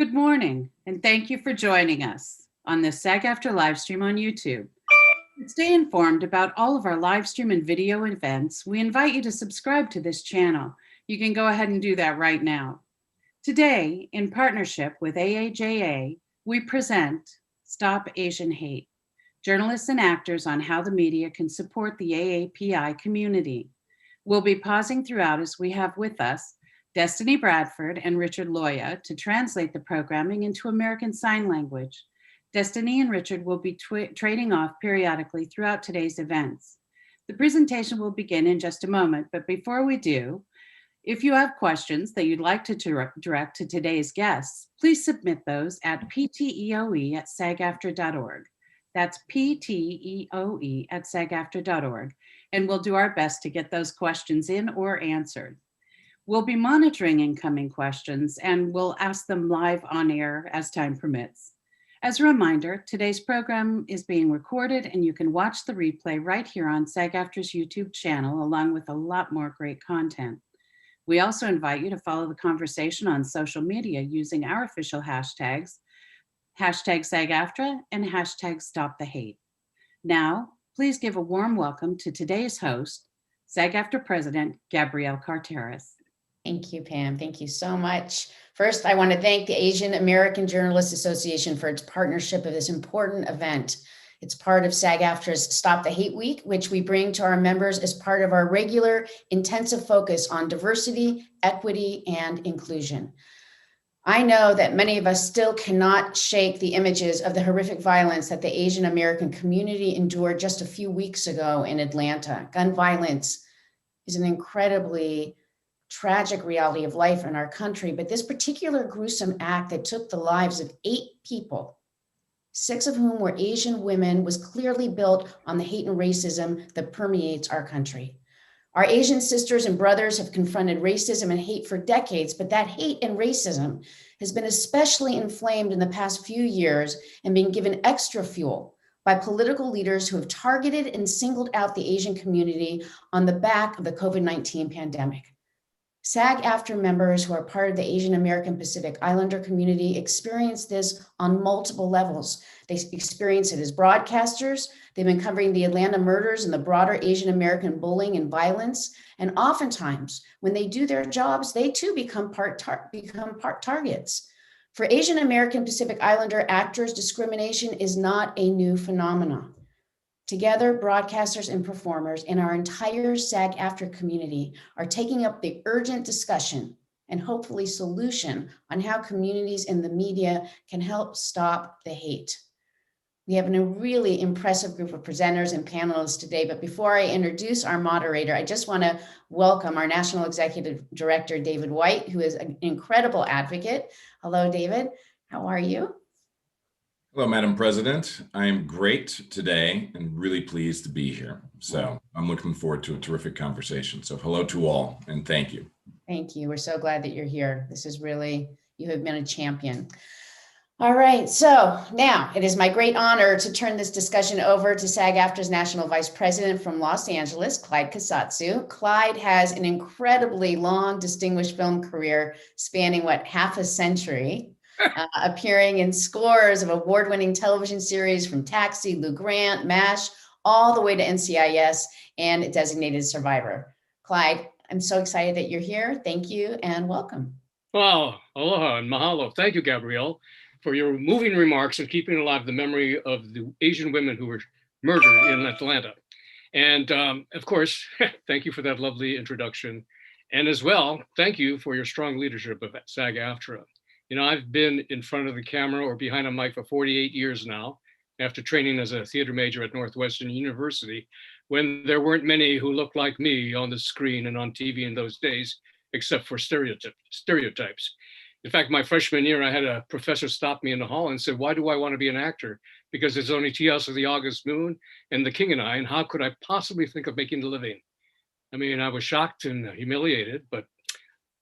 Good morning, and thank you for joining us on this SAG-AFTRA live stream on YouTube. To stay informed about all of our live stream and video events, we invite you to subscribe to this channel. You can go ahead and do that right now. Today, in partnership with AAJA, we present Stop Asian Hate, journalists and actors on how the media can support the AAPI community. We'll be pausing throughout as we have with us Destiny Bradford and Richard Loya to translate the programming into American Sign Language. Destiny and Richard will be trading off periodically throughout today's events. The presentation will begin in just a moment, but before we do, if you have questions that you'd like to direct to today's guests, please submit those at pteoe@sagaftra.org. That's pteoe@sagaftra.org, and we'll do our best to get those questions in or answered. We'll be monitoring incoming questions and we'll ask them live on air as time permits. As a reminder, today's program is being recorded and you can watch the replay right here on SAG-AFTRA's YouTube channel, along with a lot more great content. We also invite you to follow the conversation on social media using our official hashtags, hashtag SAG-AFTRA and hashtag #StopTheHate. Now, please give a warm welcome to today's host, SAG-AFTRA President Gabrielle Carteris. Thank you, Pam. Thank you so much. First, I want to thank the Asian American Journalists Association for its partnership of this important event. It's part of SAG-AFTRA's Stop the Hate Week, which we bring to our members as part of our regular intensive focus on diversity, equity, and inclusion. I know that many of us still cannot shake the images of the horrific violence that the Asian American community endured just a few weeks ago in Atlanta. Gun violence is an incredibly tragic reality of life in our country, but this particular gruesome act that took the lives of 8 people, 6 of whom were Asian women, was clearly built on the hate and racism that permeates our country. Our Asian sisters and brothers have confronted racism and hate for decades, but that hate and racism has been especially inflamed in the past few years and been given extra fuel by political leaders who have targeted and singled out the Asian community on the back of the COVID-19 pandemic. SAG-AFTRA members who are part of the Asian American Pacific Islander community experience this on multiple levels. They experience it as broadcasters. They've been covering the Atlanta murders and the broader Asian American bullying and violence. And oftentimes, when they do their jobs, they too become part targets. For Asian American Pacific Islander actors, discrimination is not a new phenomenon. Together, broadcasters and performers and our entire SAG-AFTRA community are taking up the urgent discussion and hopefully solution on how communities in the media can help stop the hate. We have a really impressive group of presenters and panelists today, but before I introduce our moderator, I just want to welcome our National Executive Director, David White, who is an incredible advocate. Hello, David. How are you? Hello, Madam President. I am great today and really pleased to be here. So I'm looking forward to a terrific conversation. So hello to all and thank you. Thank you. We're so glad that you're here. This is really, you have been a champion. All right, so now it is my great honor to turn this discussion over to SAG-AFTRA's National Vice President from Los Angeles, Clyde Casatsu. Clyde has an incredibly long, distinguished film career spanning, half a century. Appearing in scores of award-winning television series from Taxi, Lou Grant, MASH, all the way to NCIS and Designated Survivor. Clyde, I'm so excited that you're here. Thank you and welcome. Well, aloha and mahalo. Thank you, Gabrielle, for your moving remarks and keeping alive the memory of the Asian women who were murdered in Atlanta. And of course, thank you for that lovely introduction. And as well, thank you for your strong leadership of SAG-AFTRA. You know, I've been in front of the camera or behind a mic for 48 years now, after training as a theater major at Northwestern University, when there weren't many who looked like me on the screen and on TV in those days, except for stereotypes. In fact, my freshman year, I had a professor stop me in the hall and said, "Why do I want to be an actor? Because there's only Tea House of the August Moon and The King and I, and how could I possibly think of making a living?" I mean, I was shocked and humiliated, but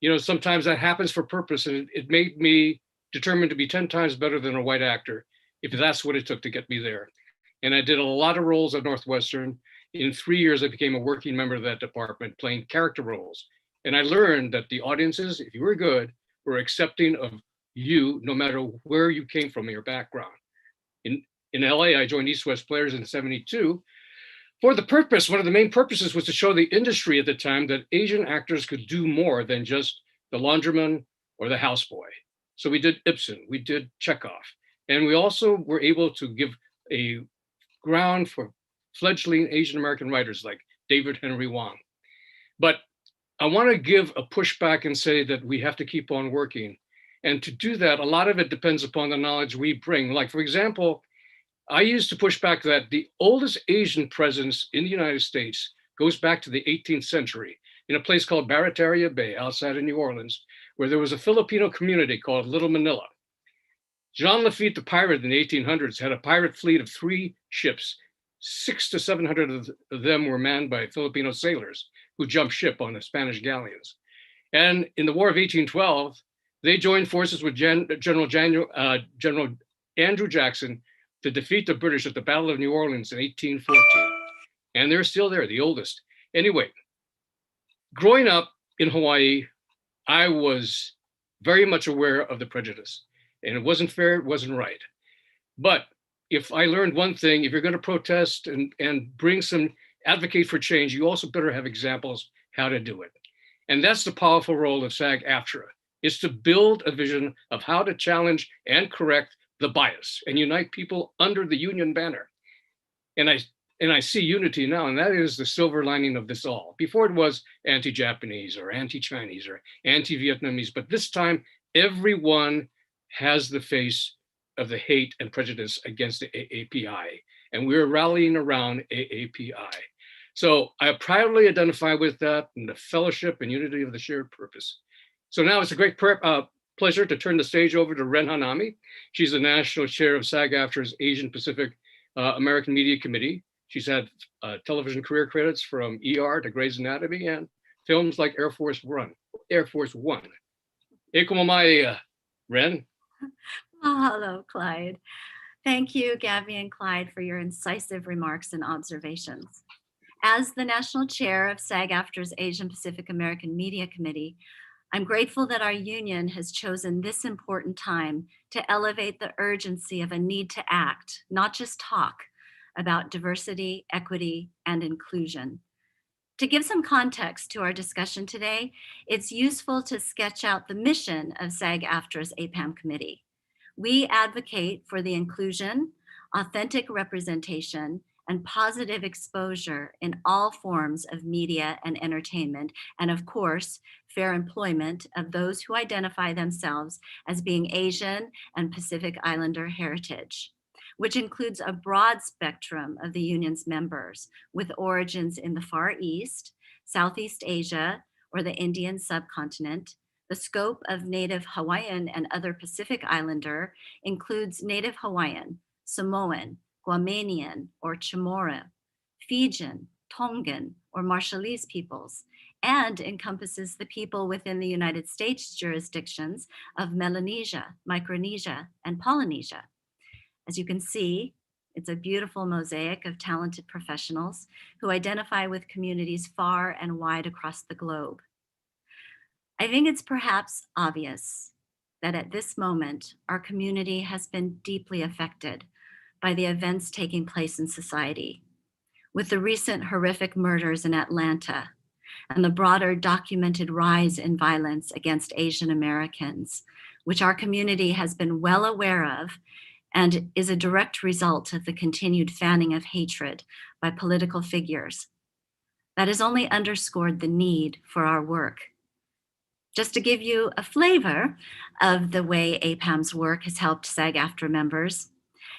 you know, sometimes that happens for purpose, and it made me determined to be 10 times better than a white actor, if that's what it took to get me there. And I did a lot of roles at Northwestern. In 3 years, I became a working member of that department, playing character roles. And I learned that the audiences, if you were good, were accepting of you, no matter where you came from in your background. In LA, I joined East West Players in '72 for the purpose, one of the main purposes was to show the industry at the time that Asian actors could do more than just the laundryman or the houseboy. So we did Ibsen, we did Chekhov, and we also were able to give a ground for fledgling Asian American writers like David Henry Hwang. But I want to give a pushback and say that we have to keep on working. And to do that, a lot of it depends upon the knowledge we bring. Like, for example, I used to push back that the oldest Asian presence in the United States goes back to the 18th century in a place called Barataria Bay outside of New Orleans, where there was a Filipino community called Little Manila. Jean Lafitte, the pirate in the 1800s, had a pirate fleet of 3 ships. 600 to 700 of them were manned by Filipino sailors who jumped ship on the Spanish galleons. And in the War of 1812, they joined forces with General Andrew Jackson to defeat the British at the Battle of New Orleans in 1814. And they're still there, the oldest. Anyway, growing up in Hawaii, I was very much aware of the prejudice. And it wasn't fair, it wasn't right. But if I learned one thing, if you're going to protest and bring some, advocate for change, you also better have examples how to do it. And that's the powerful role of SAG-AFTRA, is to build a vision of how to challenge and correct the bias and unite people under the union banner. And I see unity now, and that is the silver lining of this all. Before it was anti-Japanese or anti-Chinese or anti-Vietnamese, but this time everyone has the face of the hate and prejudice against the AAPI, and we're rallying around AAPI. So I proudly identify with that and the fellowship and unity of the shared purpose. So now it's a great pleasure to turn the stage over to Ren Hanami. She's the national chair of SAG-AFTRA's Asian Pacific American Media Committee. She's had television career credits from ER to Grey's Anatomy and films like Air Force One. Eko mai, Ren. Hello, Clyde. Thank you, Gabby and Clyde, for your incisive remarks and observations. As the national chair of SAG-AFTRA's Asian Pacific American Media Committee, I'm grateful that our union has chosen this important time to elevate the urgency of a need to act, not just talk, about diversity, equity, and inclusion. To give some context to our discussion today, it's useful to sketch out the mission of SAG-AFTRA's APAM committee. We advocate for the inclusion, authentic representation, and positive exposure in all forms of media and entertainment, and of course, fair employment of those who identify themselves as being Asian and Pacific Islander heritage, which includes a broad spectrum of the union's members with origins in the Far East, Southeast Asia, or the Indian subcontinent. The scope of Native Hawaiian and other Pacific Islander includes Native Hawaiian, Samoan, Guamanian or Chamorro, Fijian, Tongan, or Marshallese peoples, and encompasses the people within the United States jurisdictions of Melanesia, Micronesia, and Polynesia. As you can see, it's a beautiful mosaic of talented professionals who identify with communities far and wide across the globe. I think it's perhaps obvious that at this moment, our community has been deeply affected by the events taking place in society. With the recent horrific murders in Atlanta and the broader documented rise in violence against Asian Americans, which our community has been well aware of and is a direct result of the continued fanning of hatred by political figures. That has only underscored the need for our work. Just to give you a flavor of the way APAM's work has helped SAG-AFTRA members,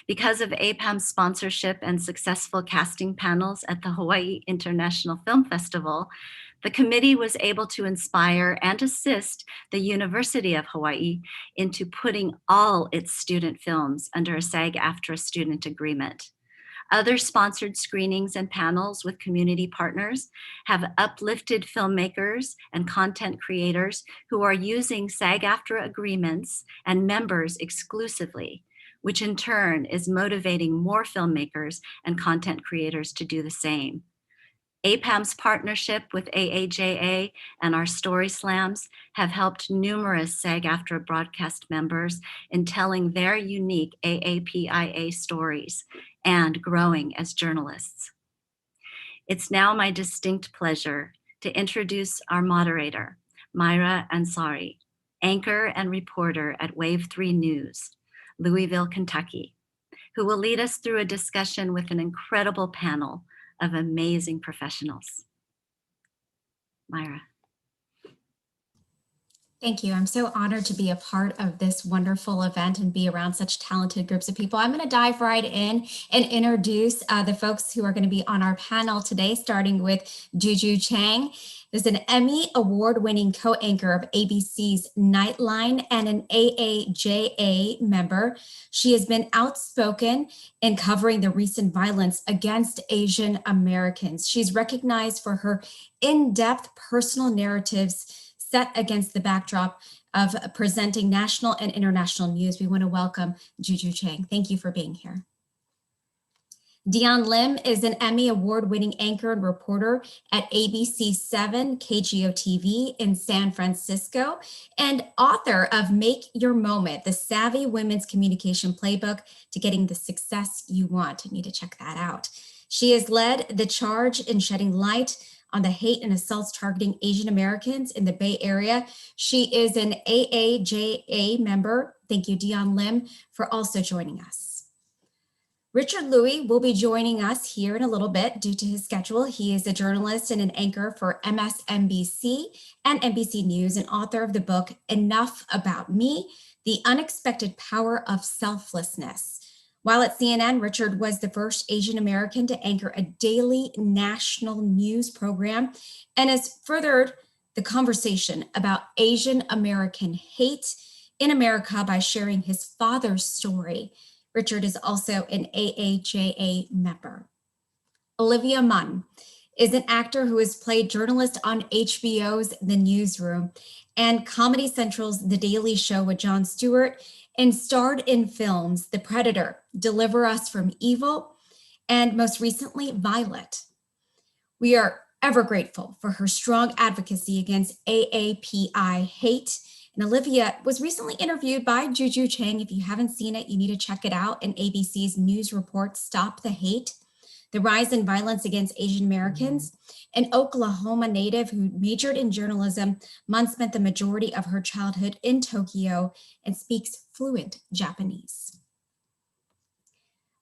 because of APAM's sponsorship and successful casting panels at the Hawaii International Film Festival, the committee was able to inspire and assist the University of Hawaii into putting all its student films under a SAG-AFTRA student agreement. Other sponsored screenings and panels with community partners have uplifted filmmakers and content creators who are using SAG-AFTRA agreements and members exclusively, which in turn is motivating more filmmakers and content creators to do the same. APAM's partnership with AAJA and our Story Slams have helped numerous SAG-AFTRA broadcast members in telling their unique AAPIA stories and growing as journalists. It's now my distinct pleasure to introduce our moderator, Maira Ansari, anchor and reporter at Wave 3 News, Louisville, Kentucky, who will lead us through a discussion with an incredible panel of amazing professionals. Maira. Thank you. I'm so honored to be a part of this wonderful event and be around such talented groups of people. I'm going to dive right in and introduce the folks who are going to be on our panel today, starting with Juju Chang. There's an Emmy award-winning co-anchor of ABC's Nightline and an AAJA member. She has been outspoken in covering the recent violence against Asian Americans. She's recognized for her in-depth personal narratives set against the backdrop of presenting national and international news. We want to welcome Juju Chang. Thank you for being here. Dion Lim is an Emmy award-winning anchor and reporter at ABC 7 KGO-TV in San Francisco and author of Make Your Moment, the Savvy Women's Communication Playbook to Getting the Success You Want. You need to check that out. She has led the charge in shedding light on the hate and assaults targeting Asian Americans in the Bay Area. She is an AAJA member. Thank you, Dion Lim, for also joining us. Richard Louie will be joining us here in a little bit due to his schedule. He is a journalist and an anchor for MSNBC and NBC News and author of the book, Enough About Me, The Unexpected Power of Selflessness. While at CNN, Richard was the first Asian American to anchor a daily national news program and has furthered the conversation about Asian American hate in America by sharing his father's story. Richard is also an AAJA member. Olivia Munn is an actor who has played journalist on HBO's The Newsroom and Comedy Central's The Daily Show with Jon Stewart, and starred in films The Predator, Deliver Us from Evil, and most recently, Violet. We are ever grateful for her strong advocacy against AAPI hate. And Olivia was recently interviewed by Juju Chang. If you haven't seen it, you need to check it out in ABC's news report, Stop the Hate, the rise in violence against Asian Americans. An Oklahoma native who majored in journalism, Munn spent the majority of her childhood in Tokyo and speaks fluent Japanese.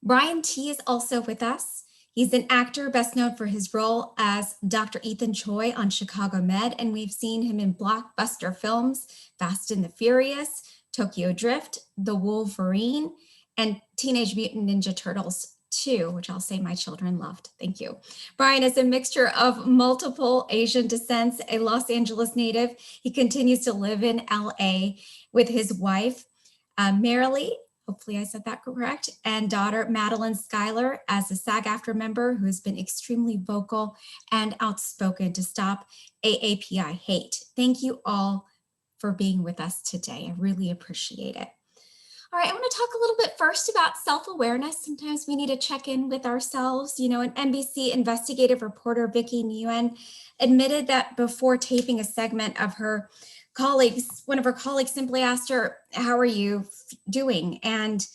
Brian T. is also with us. He's an actor best known for his role as Dr. Ethan Choi on Chicago Med, and we've seen him in blockbuster films, Fast and the Furious, Tokyo Drift, The Wolverine, and Teenage Mutant Ninja Turtles 2, which I'll say my children loved. Thank you. Brian is a mixture of multiple Asian descents, a Los Angeles native. He continues to live in LA with his wife, Maira, hopefully I said that correct, and daughter Madeline Schuyler as a SAG-AFTRA member who has been extremely vocal and outspoken to stop AAPI hate. Thank you all for being with us today. I really appreciate it. All right, I want to talk a little bit first about self-awareness. Sometimes we need to check in with ourselves. You know, an NBC investigative reporter, Vicki Nguyen, admitted that before taping a segment of her colleagues, one of her colleagues simply asked her, "How are you doing?" And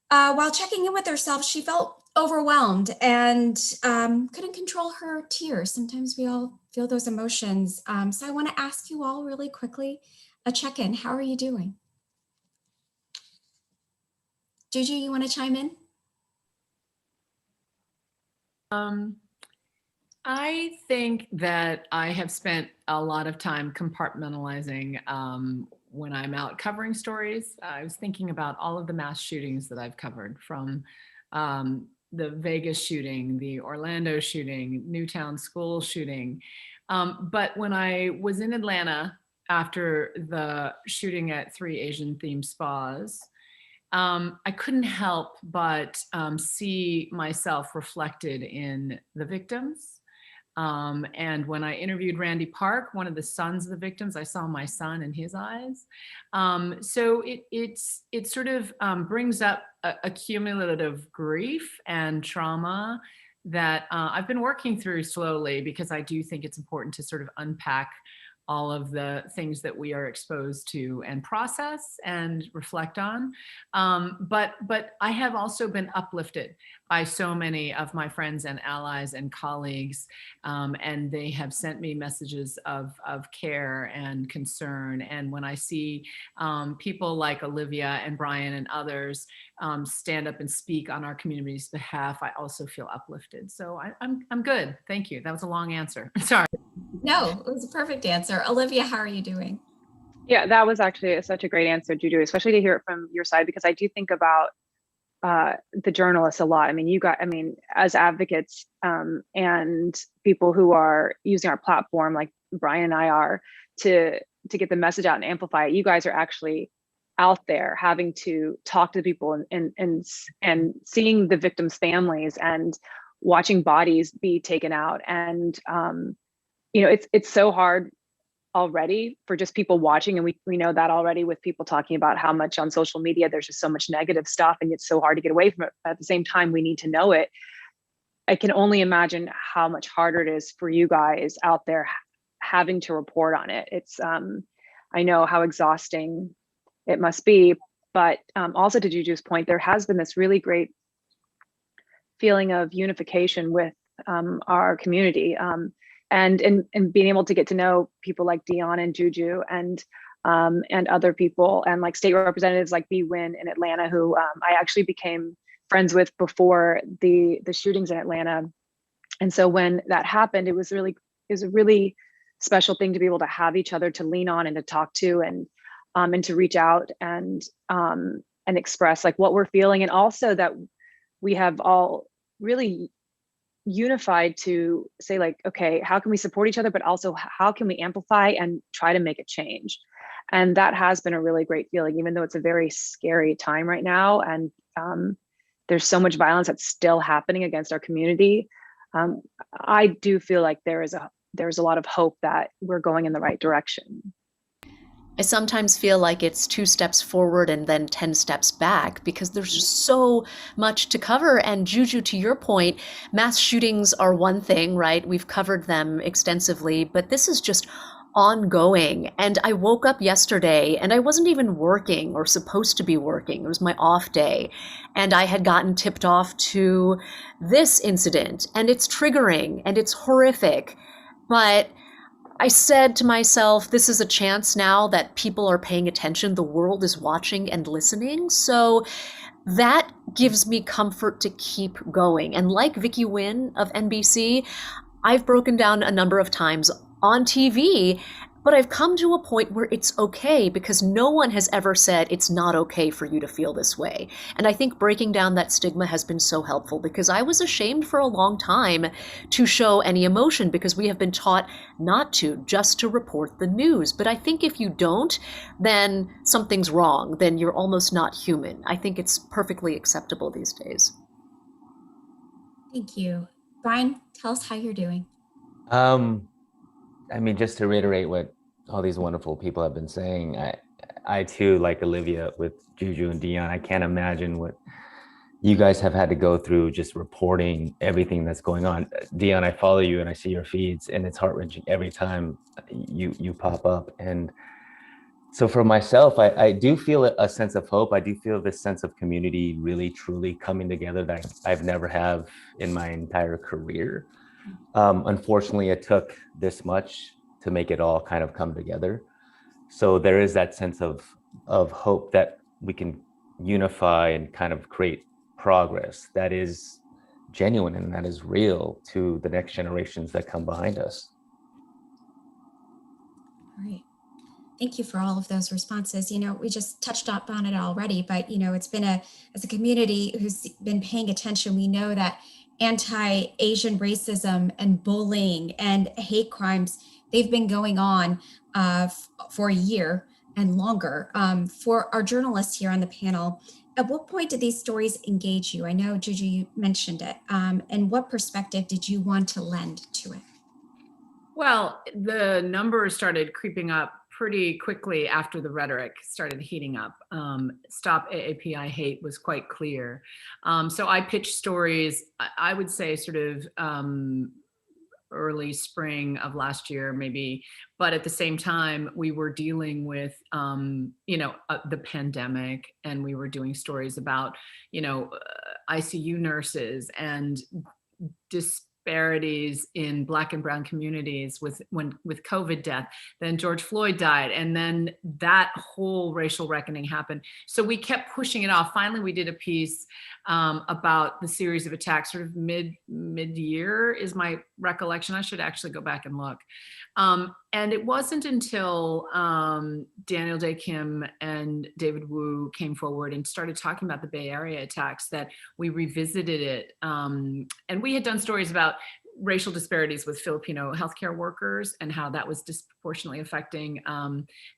while checking in with herself, she felt overwhelmed and couldn't control her tears. Sometimes we all feel those emotions. So I want to ask you all really quickly a check-in. How are you doing? Juju, you want to chime in? I think that I have spent a lot of time compartmentalizing when I'm out covering stories. I was thinking about all of the mass shootings that I've covered, from the Vegas shooting, the Orlando shooting, Newtown school shooting. But when I was in Atlanta after the shooting at 3 Asian-themed spas, I couldn't help but see myself reflected in the victims. And when I interviewed Randy Park, one of the sons of the victims, I saw my son in his eyes. So it sort of brings up a cumulative grief and trauma that I've been working through slowly, because I do think it's important to sort of unpack all of the things that we are exposed to and process and reflect on. But I have also been uplifted by so many of my friends and allies and colleagues, and they have sent me messages of care and concern. And when I see people like Olivia and Brian and others stand up and speak on our community's behalf, I also feel uplifted. So I'm good. Thank you. That was a long answer. Sorry. No, it was a perfect answer. Olivia, how are you doing? Yeah, that was actually such a great answer, Juju, especially to hear it from your side, because I do think about the journalists a lot. I mean, as advocates and people who are using our platform, like Brian and I are, to get the message out and amplify it, you guys are actually out there having to talk to the people and seeing the victims' families and watching bodies be taken out. And it's so hard already for just people watching, and we know that already, with people talking about how much on social media there's just so much negative stuff and it's so hard to get away from it. But at the same time, we need to know it. I can only imagine how much harder it is for you guys out there having to report on it. It's I know how exhausting it must be, but also to Juju's point, there has been this really great feeling of unification with our community. And being able to get to know people like Dion and Juju and other people, and like state representatives like B. Wynn in Atlanta, who I actually became friends with before the shootings in Atlanta. And so when that happened, it was a really special thing to be able to have each other to lean on and to talk to, and to reach out and express like what we're feeling, and also that we have all really unified to say like, okay, how can we support each other, but also how can we amplify and try to make a change? And that has been a really great feeling, even though it's a very scary time right now, and there's so much violence that's still happening against our community. I do feel like there's a lot of hope that we're going in the right direction. I sometimes feel like it's 2 steps forward and then 10 steps back, because there's just so much to cover. And Juju, to your point, mass shootings are one thing, right? We've covered them extensively, but this is just ongoing. And I woke up yesterday and I wasn't even working or supposed to be working. It was my off day. And I had gotten tipped off to this incident, and it's triggering and it's horrific. But I said to myself, this is a chance now that people are paying attention. The world is watching and listening. So that gives me comfort to keep going. And like Vicky Wynn of NBC, I've broken down a number of times on TV, but I've come to a point where it's okay, because no one has ever said it's not okay for you to feel this way. And I think breaking down that stigma has been so helpful, because I was ashamed for a long time to show any emotion, because we have been taught not to, just to report the news. But I think if you don't, then something's wrong. Then you're almost not human. I think it's perfectly acceptable these days. Thank you. Brian, tell us how you're doing. I mean, just to reiterate what all these wonderful people have been saying, I too, like Olivia with Juju and Dion, I can't imagine what you guys have had to go through just reporting everything that's going on. Dion, I follow you and I see your feeds, and it's heart-wrenching every time you pop up. And so for myself, I do feel a sense of hope. I do feel this sense of community really, truly coming together that I've never have in my entire career. Unfortunately, it took this much to make it all kind of come together. So there is that sense of hope that we can unify and kind of create progress that is genuine and that is real to the next generations that come behind us. All right. Thank you for all of those responses. We just touched up on it already, but it's been as a community who's been paying attention, we know that anti-Asian racism and bullying and hate crimes, they've been going on for a year and longer. For our journalists here on the panel, at what point did these stories engage you? I know, Juju, you mentioned it. And what perspective did you want to lend to it? Well, the numbers started creeping up pretty quickly after the rhetoric started heating up. Stop AAPI hate was quite clear. So I pitched stories, I would say sort of early spring of last year, maybe, but at the same time, we were dealing with, the pandemic, and we were doing stories about, ICU nurses and disparities in Black and brown communities with COVID death. Then George Floyd died, and then that whole racial reckoning happened. So we kept pushing it off. Finally, we did a piece about the series of attacks, sort of mid-year is my recollection. I should actually go back and look. And it wasn't until Daniel Day Kim and David Wu came forward and started talking about the Bay Area attacks that we revisited it. And we had done stories about racial disparities with Filipino healthcare workers and how that was disproportionately affecting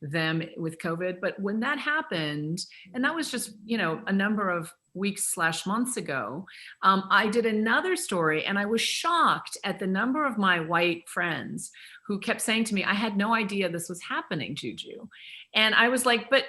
them with COVID. But when that happened, and that was just, a number of weeks/months ago, I did another story, and I was shocked at the number of my white friends who kept saying to me, I had no idea this was happening, Juju. And I was like, but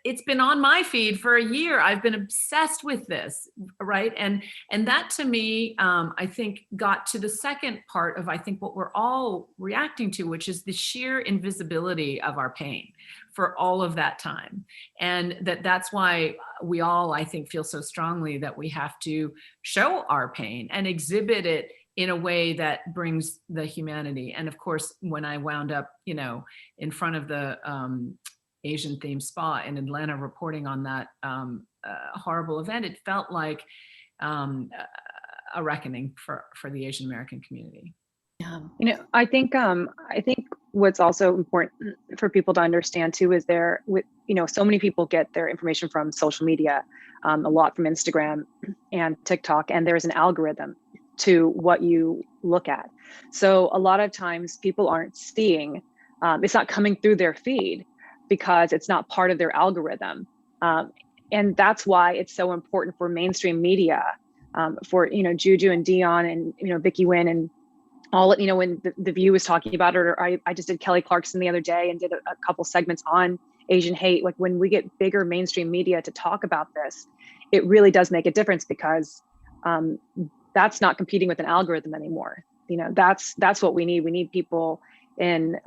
it's been on my feed for a year. I've been obsessed with this, right? And that to me, I think got to the second part of, I think, what we're all reacting to, which is the sheer invisibility of our pain for all of that time. And that's why we all, I think, feel so strongly that we have to show our pain and exhibit it in a way that brings the humanity. And of course, when I wound up, in front of the Asian themed spa in Atlanta reporting on that horrible event, it felt like a reckoning for the Asian American community. Yeah. I think what's also important for people to understand too is so many people get their information from social media, a lot from Instagram and TikTok, and there's an algorithm to what you look at. So a lot of times people aren't seeing, it's not coming through their feed because it's not part of their algorithm. And that's why it's so important for mainstream media, for, Juju and Dion and, Vicky Wynn and all, when the View was talking about it, or I just did Kelly Clarkson the other day and did a couple segments on Asian hate. Like when we get bigger mainstream media to talk about this, it really does make a difference because that's not competing with an algorithm anymore. That's what we need. We need people in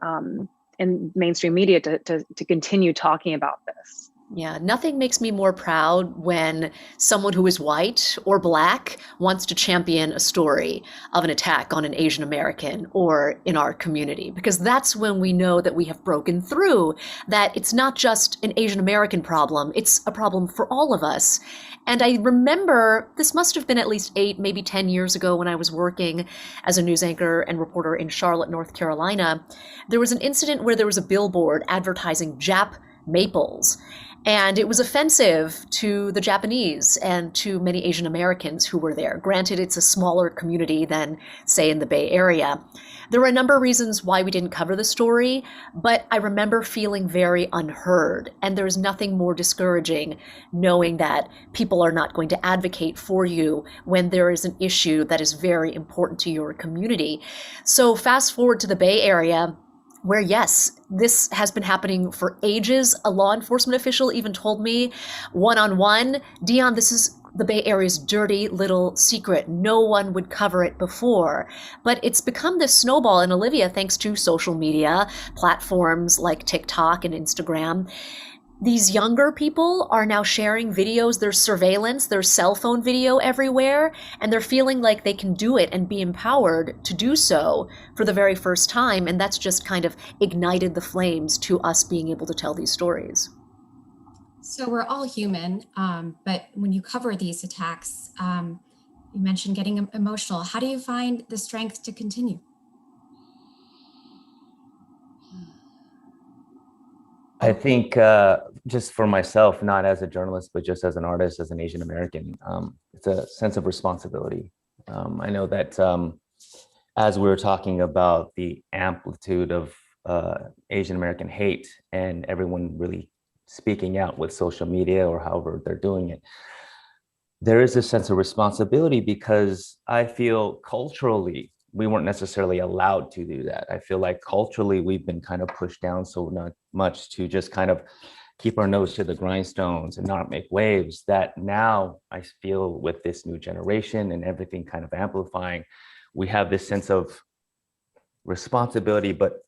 mainstream media to continue talking about this. Yeah, nothing makes me more proud when someone who is white or Black wants to champion a story of an attack on an Asian American or in our community, because that's when we know that we have broken through, that it's not just an Asian American problem, it's a problem for all of us. And I remember this must have been at least 8, maybe 10 years ago when I was working as a news anchor and reporter in Charlotte, North Carolina. There was an incident where there was a billboard advertising Jap maples. And it was offensive to the Japanese and to many Asian Americans who were there. Granted, it's a smaller community than, say, in the Bay Area. There were a number of reasons why we didn't cover the story, but I remember feeling very unheard. And there's nothing more discouraging knowing that people are not going to advocate for you when there is an issue that is very important to your community. So fast forward to the Bay Area, where yes, this has been happening for ages. A law enforcement official even told me one-on-one, Dion, this is the Bay Area's dirty little secret. No one would cover it before. But it's become this snowball, and Olivia, thanks to social media, platforms like TikTok and Instagram, these younger people are now sharing videos. There's surveillance, there's cell phone video everywhere, and they're feeling like they can do it and be empowered to do so for the very first time. And that's just kind of ignited the flames to us being able to tell these stories. So we're all human, but when you cover these attacks, you mentioned getting emotional. How do you find the strength to continue? I think just for myself, not as a journalist, but just as an artist, as an Asian American, it's a sense of responsibility. I know that as we were talking about the amplitude of Asian American hate and everyone really speaking out with social media or however they're doing it, there is a sense of responsibility because I feel culturally we weren't necessarily allowed to do that. I feel like culturally we've been kind of pushed down so not much to just kind of keep our nose to the grindstones and not make waves, that now I feel with this new generation and everything kind of amplifying, we have this sense of responsibility, but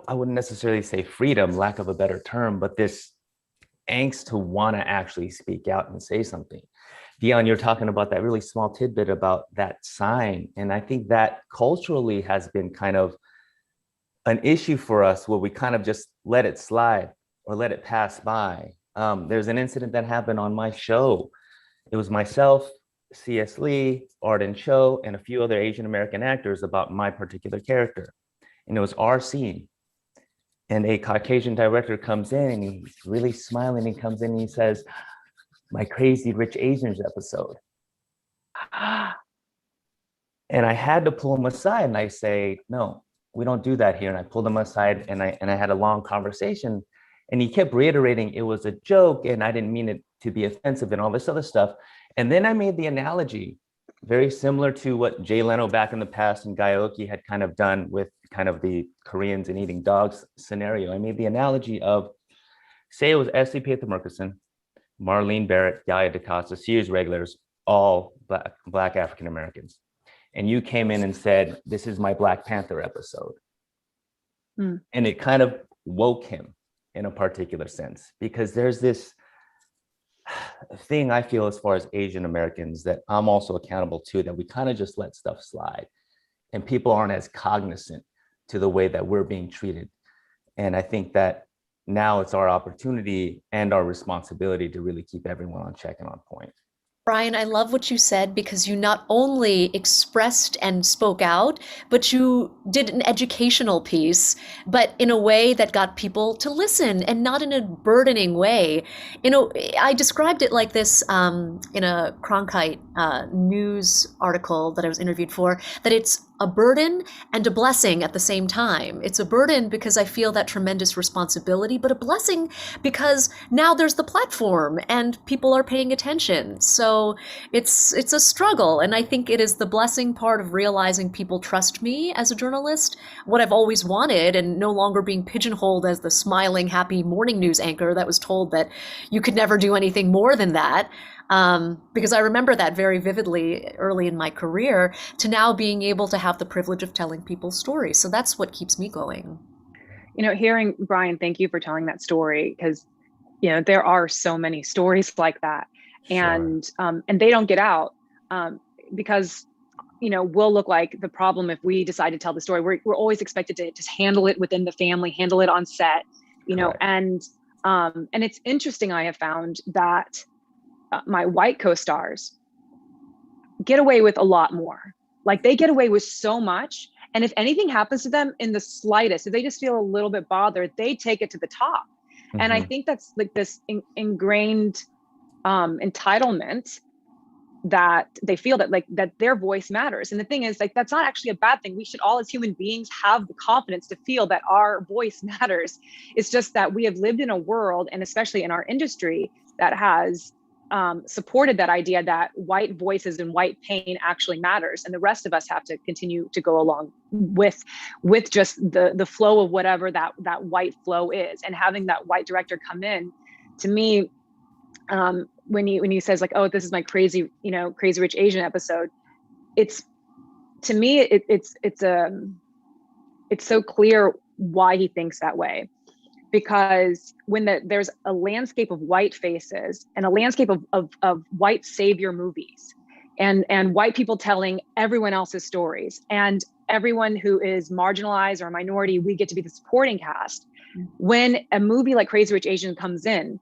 I wouldn't necessarily say freedom, lack of a better term, but this angst to want to actually speak out and say something. Dion, you're talking about that really small tidbit about that sign. And I think that culturally has been kind of an issue for us where we kind of just let it slide or let it pass by. There's an incident that happened on my show. It was myself, C.S. Lee, Arden Cho, and a few other Asian American actors about my particular character. And it was our scene. And a Caucasian director comes in and he's really smiling and comes in and he says, "My Crazy Rich Asians episode." And I had to pull him aside and I say, "No, we don't do that here." And I pulled him aside and I had a long conversation, and he kept reiterating it was a joke and I didn't mean it to be offensive and all this other stuff. And then I made the analogy very similar to what Jay Leno back in the past and Guy Oki had kind of done with kind of the Koreans and eating dogs scenario. I made the analogy of, say it was SCP at the Murkison, Marlene Barrett, Yaya DaCosta, Sears regulars, all black African Americans. And you came in and said, "This is my Black Panther episode." And it kind of woke him in a particular sense, because there's this thing I feel as far as Asian Americans that I'm also accountable to, that we kind of just let stuff slide and people aren't as cognizant to the way that we're being treated. And I think that now it's our opportunity and our responsibility to really keep everyone on check and on point. Brian, I love what you said, because you not only expressed and spoke out, but you did an educational piece, but in a way that got people to listen and not in a burdening way. You know, I described it like this in a Cronkite news article that I was interviewed for, that it's a burden and a blessing at the same time. It's a burden because I feel that tremendous responsibility, but a blessing because now there's the platform and people are paying attention. So it's a struggle. And I think it is the blessing part of realizing people trust me as a journalist, what I've always wanted, and no longer being pigeonholed as the smiling, happy morning news anchor that was told that you could never do anything more than that. Because I remember that very vividly early in my career, to now being able to have the privilege of telling people's stories. So that's what keeps me going. You know, hearing Brian, thank you for telling that story, because, you know, there are so many stories like that. And they don't get out because, you know, we'll look like the problem if we decide to tell the story. We're always expected to just handle it within the family, handle it on set, you know, and it's interesting. I have found that my white co-stars get away with a lot more. Like, they get away with so much. And if anything happens to them in the slightest, if they just feel a little bit bothered, they take it to the top. And I think that's like this ingrained entitlement that they feel that, like, that their voice matters. And the thing is, like, that's not actually a bad thing. We should all as human beings have the confidence to feel that our voice matters. It's just that we have lived in a world, and especially in our industry, that has supported that idea that white voices and white pain actually matters, and the rest of us have to continue to go along with just the flow of whatever that white flow is. And having that white director come in, to me, when he says, like, "Oh, this is my crazy rich Asian episode," it's, to me, it's so clear why he thinks that way. Because when there's a landscape of white faces and a landscape of white savior movies and white people telling everyone else's stories, and everyone who is marginalized or a minority, we get to be the supporting cast. When a movie like Crazy Rich Asian comes in,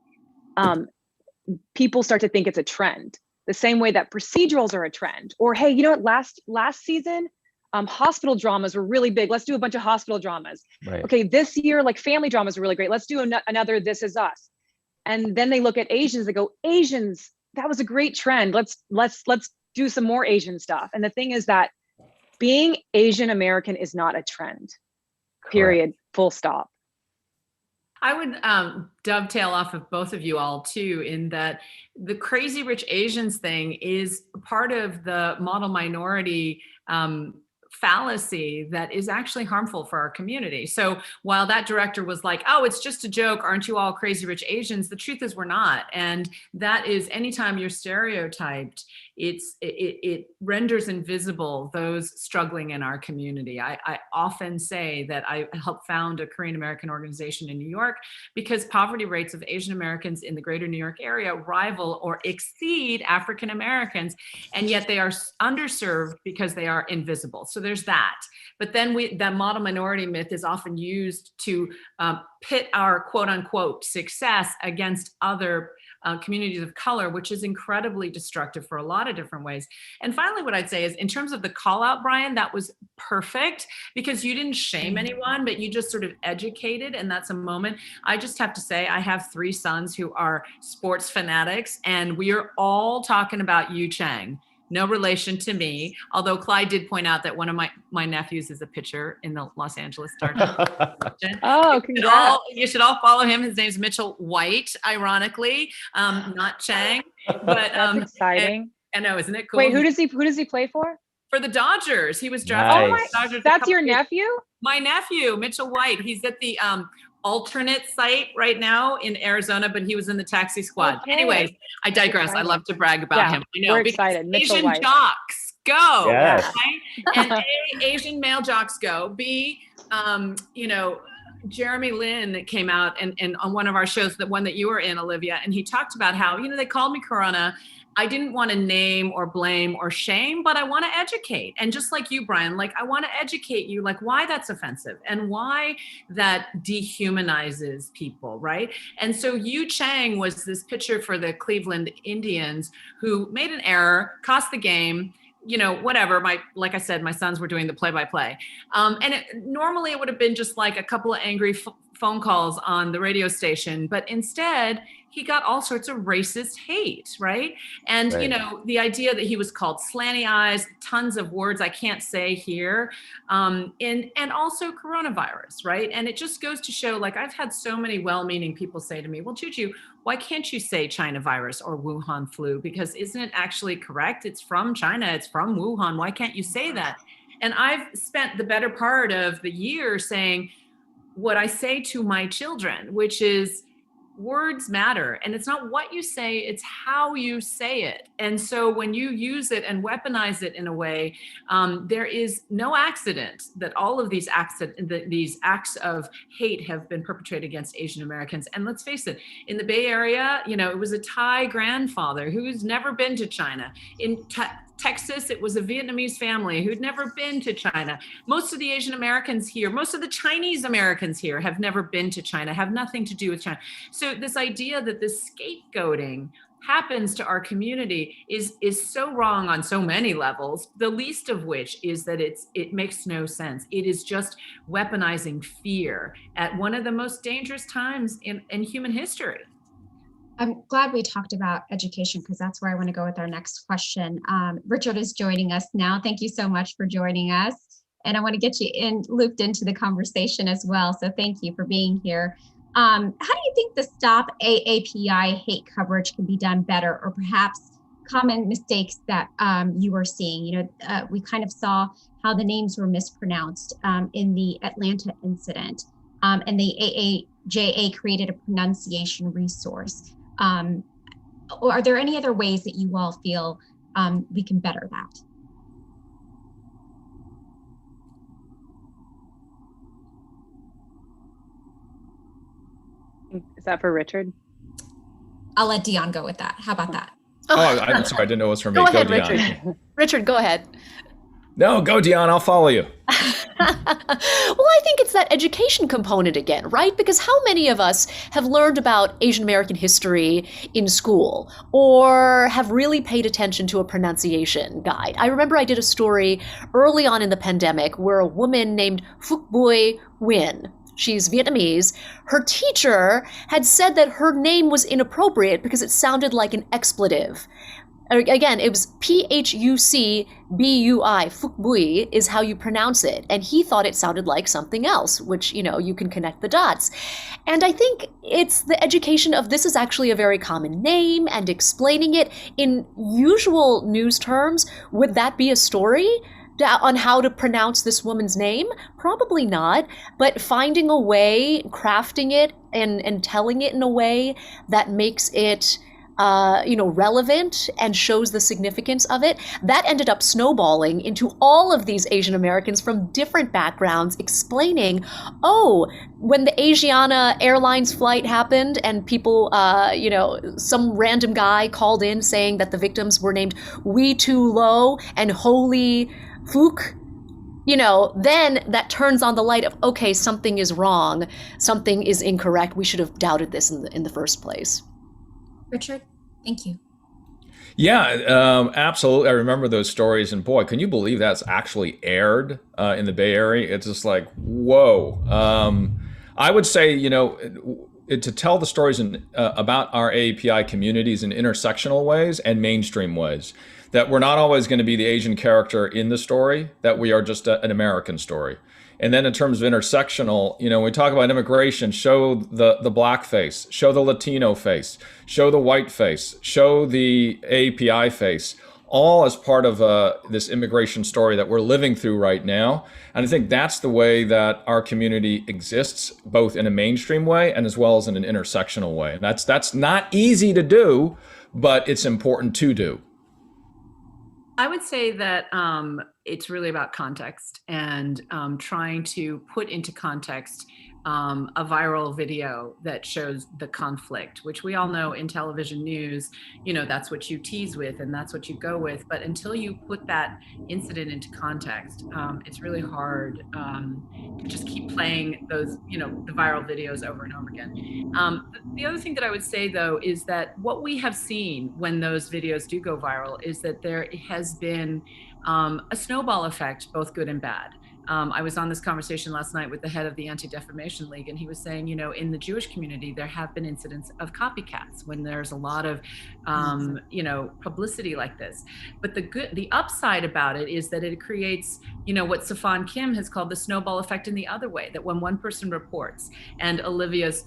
people start to think it's a trend, the same way that procedurals are a trend. Or, hey, you know what, last season, hospital dramas were really big. Let's do a bunch of hospital dramas. Right. Okay, this year, like, family dramas are really great. Let's do another This Is Us. And then they look at Asians, they go, Asians, that was a great trend. Let's do some more Asian stuff. And the thing is that being Asian American is not a trend. Period. Correct. Full stop. I would dovetail off of both of you all too, in that the Crazy Rich Asians thing is part of the model minority fallacy that is actually harmful for our community. So while that director was like, oh, it's just a joke, aren't you all crazy rich Asians? The truth is we're not. And that is, anytime you're stereotyped, it renders invisible those struggling in our community. I often say that I helped found a Korean American organization in New York because poverty rates of Asian Americans in the greater New York area rival or exceed African Americans, and yet they are underserved because they are invisible. So there's that. But then that model minority myth is often used to pit our quote unquote success against other communities of color, which is incredibly destructive for a lot of different ways. And finally, what I'd say is, in terms of the call out, Brian, that was perfect because you didn't shame anyone, but you just sort of educated. And that's a moment. I just have to say, I have 3 sons who are sports fanatics, and we are all talking about you, Chang. No relation to me, although Clyde did point out that one of my nephews is a pitcher in the Los Angeles Dodgers. Oh, congrats. You should all follow him. His name's Mitchell White, ironically, not Chang. But that's exciting. I know, isn't it cool? Wait, who does he play for? For the Dodgers. He was drafted. Nice. By the Dodgers. That's your nephew? My nephew, Mitchell White. He's at the alternate site right now in Arizona, but he was in the taxi squad. Okay. Anyways, I digress. I love to brag about him. I know, we're excited. Mitchell Asian White. jocks go. Yes. Right? And A, Asian male jocks go. B, Jeremy Lin came out and on one of our shows, the one that you were in, Olivia, and he talked about how, they called me Corona. I didn't want to name or blame or shame, but I want to educate. And just like you, Brian, I want to educate you, why that's offensive and why that dehumanizes people, right? And so Yu Chang was this pitcher for the Cleveland Indians who made an error, cost the game, whatever. Like I said, my sons were doing the play-by-play. And normally it would have been just a couple of angry phone calls on the radio station, but instead he got all sorts of racist hate, right? And, right. The idea that he was called slanty eyes, tons of words I can't say here, and also coronavirus, right? And it just goes to show, I've had so many well-meaning people say to me, well, Juju, why can't you say China virus or Wuhan flu? Because isn't it actually correct? It's from China, it's from Wuhan. Why can't you say that? And I've spent the better part of the year saying what I say to my children, which is, words matter. And it's not what you say, it's how you say it. And so when you use it and weaponize it in a way, there is no accident that all of these acts of hate have been perpetrated against Asian Americans. And let's face it, in the Bay Area, it was a Thai grandfather who's never been to China. In Texas, it was a Vietnamese family who'd never been to China. Most of the Asian Americans here, most of the Chinese Americans here have never been to China, have nothing to do with China. So this idea that this scapegoating happens to our community is so wrong on so many levels, the least of which is that it makes no sense. It is just weaponizing fear at one of the most dangerous times in human history. I'm glad we talked about education because that's where I want to go with our next question. Richard is joining us now. Thank you so much for joining us. And I want to get you looped into the conversation as well. So thank you for being here. How do you think the Stop AAPI hate coverage can be done better, or perhaps common mistakes that you were seeing? We kind of saw how the names were mispronounced in the Atlanta incident, and the AAJA created a pronunciation resource. Or are there any other ways that you all feel we can better that? Is that for Richard? I'll let Dion go with that. How about that? I'm sorry, I didn't know it was for me. Go ahead, Dion. Richard. Richard, go ahead. No, go Dion, I'll follow you. Well, I think it's that education component again, right? Because how many of us have learned about Asian American history in school or have really paid attention to a pronunciation guide? I remember I did a story early on in the pandemic where a woman named Phuc Bui Nguyen, she's Vietnamese, her teacher had said that her name was inappropriate because it sounded like an expletive. Again, it was Phucbui, Phuc Bui is how you pronounce it. And he thought it sounded like something else, which, you can connect the dots. And I think it's the education of this is actually a very common name and explaining it in usual news terms. Would that be a story? on how to pronounce this woman's name? Probably not, but finding a way, crafting it and telling it in a way that makes it relevant and shows the significance of it, that ended up snowballing into all of these Asian Americans from different backgrounds explaining, oh, when the Asiana Airlines flight happened and people, some random guy called in saying that the victims were named Wee Tu Lo and Holy Fook, then that turns on the light of, okay, something is wrong, something is incorrect. We should have doubted this in the first place. Richard, thank you. Yeah, absolutely. I remember those stories, and boy, can you believe that's actually aired in the Bay Area? It's just like, whoa. I would say, to tell the stories about our AAPI communities in intersectional ways and mainstream ways, that we're not always going to be the Asian character in the story, that we are just an American story. And then in terms of intersectional, when we talk about immigration, show the black face, show the Latino face, show the white face, show the AAPI face, all as part of this immigration story that we're living through right now. And I think that's the way that our community exists, both in a mainstream way and as well as in an intersectional way. And that's not easy to do, but it's important to do. I would say that it's really about context and trying to put into context a viral video that shows the conflict, which we all know in television news, that's what you tease with and that's what you go with. But until you put that incident into context, it's really hard to just keep playing those, the viral videos over and over again. The other thing that I would say, though, is that what we have seen when those videos do go viral is that there has been a snowball effect, both good and bad. I was on this conversation last night with the head of the Anti-Defamation League, and he was saying, in the Jewish community, there have been incidents of copycats when there's a lot of, publicity like this. But the upside about it is that it creates, what Safan Kim has called the snowball effect in the other way, that when one person reports and Olivia's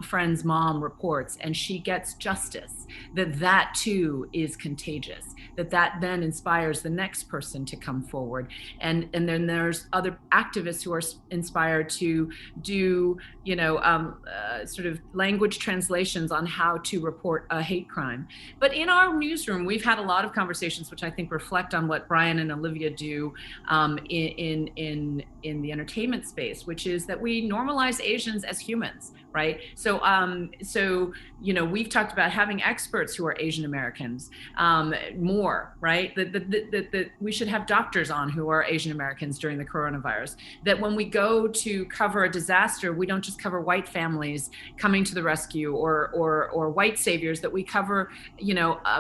friend's mom reports and she gets justice, that too is contagious, that then inspires the next person to come forward. And then there's other activists who are inspired to do, sort of language translations on how to report a hate crime. But in our newsroom, we've had a lot of conversations which I think reflect on what Brian and Olivia do in the entertainment space, which is that we normalize Asians as humans, right? So we've talked about having experts who are Asian Americans more, right? That we should have doctors on who are Asian Americans during the coronavirus. That when we go to cover a disaster, we don't just cover white families coming to the rescue or white saviors, that we cover,